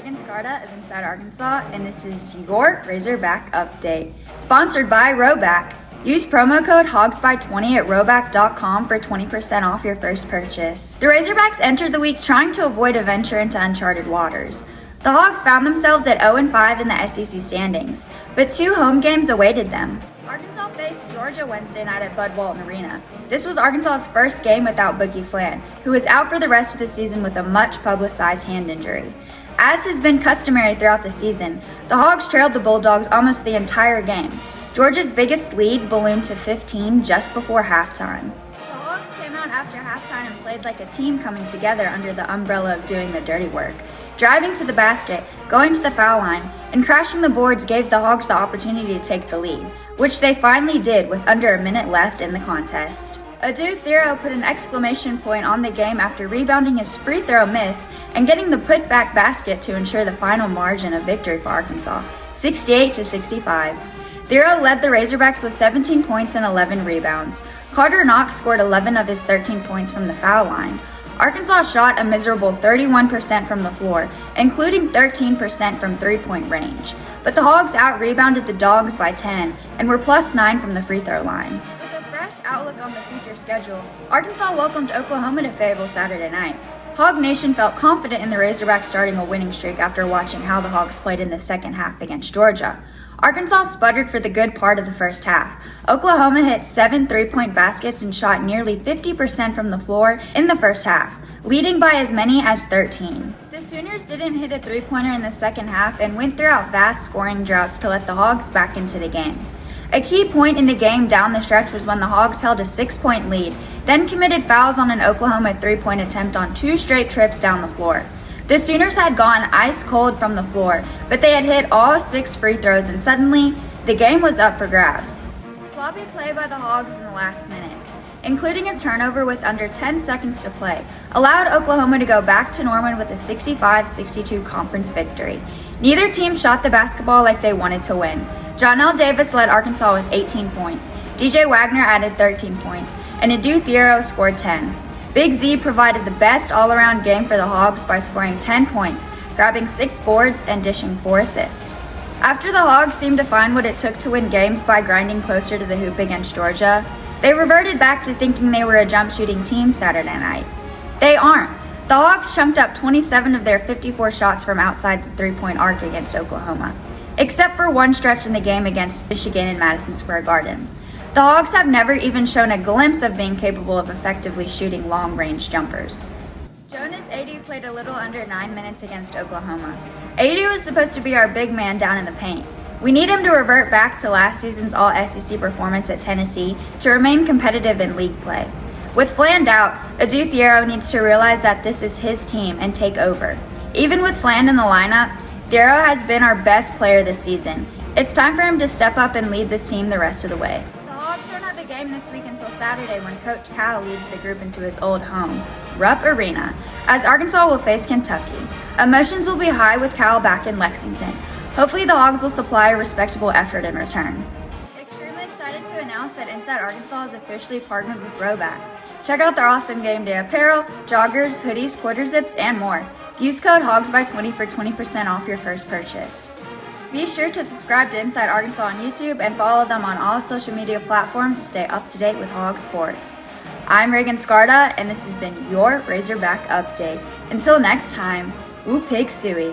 Reagan Scarda of Inside Arkansas, and this is your Raezorback update. Sponsored by Rhoback. Use promo code HOGSBY20 at roback.com for 20% off your first purchase. The Razorbacks entered the week trying to avoid a venture into uncharted waters. The Hogs found themselves at 0-5 in the SEC standings, but 2 home games awaited them. Arkansas faced Georgia Wednesday night at Bud Walton Arena. This was Arkansas's first game without Boogie Flan, who is out for the rest of the season with a much-publicized hand injury. As has been customary throughout the season, the Hogs trailed the Bulldogs almost the entire game. Georgia's biggest lead ballooned to 15 just before halftime. The Hogs came out after halftime and played like a team coming together under the umbrella of doing the dirty work. Driving to the basket, going to the foul line, and crashing the boards gave the Hogs the opportunity to take the lead, which they finally did with under a minute left in the contest. Adu Thero put an exclamation point on the game after rebounding his free throw miss and getting the putback basket to ensure the final margin of victory for Arkansas, 68-65. Thero led the Razorbacks with 17 points and 11 rebounds. Carter Knox scored 11 of his 13 points from the foul line. Arkansas shot a miserable 31% from the floor, including 13% from three-point range. But the Hogs out-rebounded the Dogs by 10 and were +9 from the free throw line. With a fresh outlook on the future schedule, Arkansas welcomed Oklahoma to Fayetteville Saturday night. Hog Nation felt confident in the Razorbacks starting a winning streak after watching how the Hogs played in the second half against Georgia. Arkansas sputtered for the good part of the first half. Oklahoma hit 7 three-point baskets and shot nearly 50% from the floor in the first half, leading by as many as 13. The Sooners didn't hit a three-pointer in the second half and went throughout vast scoring droughts to let the Hogs back into the game. A key point in the game down the stretch was when the Hogs held a 6-point lead, then committed fouls on an Oklahoma three-point attempt on 2 straight trips down the floor. The Sooners had gone ice cold from the floor, but they had hit all 6 free throws and suddenly, the game was up for grabs. Sloppy play by the Hogs in the last minutes, including a turnover with under 10 seconds to play, allowed Oklahoma to go back to Norman with a 65-62 conference victory. Neither team shot the basketball like they wanted to win. Jonell Davis led Arkansas with 18 points, DJ Wagner added 13 points, and Adu Thero scored 10. Big Z provided the best all-around game for the Hogs by scoring 10 points, grabbing 6 boards, and dishing 4 assists. After the Hogs seemed to find what it took to win games by grinding closer to the hoop against Georgia, they reverted back to thinking they were a jump-shooting team Saturday night. They aren't. The Hogs chunked up 27 of their 54 shots from outside the three-point arc against Oklahoma, except for one stretch in the game against Michigan in Madison Square Garden. The Hogs have never even shown a glimpse of being capable of effectively shooting long-range jumpers. Jonas Adu played a little under 9 minutes against Oklahoma. Adu is supposed to be our big man down in the paint. We need him to revert back to last season's All-SEC performance at Tennessee to remain competitive in league play. With Flan out, Adu Thero needs to realize that this is his team and take over. Even with Flan in the lineup, Thero has been our best player this season. It's time for him to step up and lead this team the rest of the way. Don't have the game this week until Saturday when Coach Cal leads the group into his old home, Rupp Arena, as Arkansas will face Kentucky. Emotions will be high with Cal back in Lexington. Hopefully the Hogs will supply a respectable effort in return. Extremely excited to announce that Inside Arkansas is officially partnered with Rhoback. Check out their awesome game day apparel, joggers, hoodies, quarter zips, and more. Use code HOGSBY20 for 20% off your first purchase. Be sure to subscribe to Inside Arkansas on YouTube and follow them on all social media platforms to stay up to date with Hog Sports. I'm Reagan Scarda, and this has been your Raezorback Update. Until next time, woo pig suey.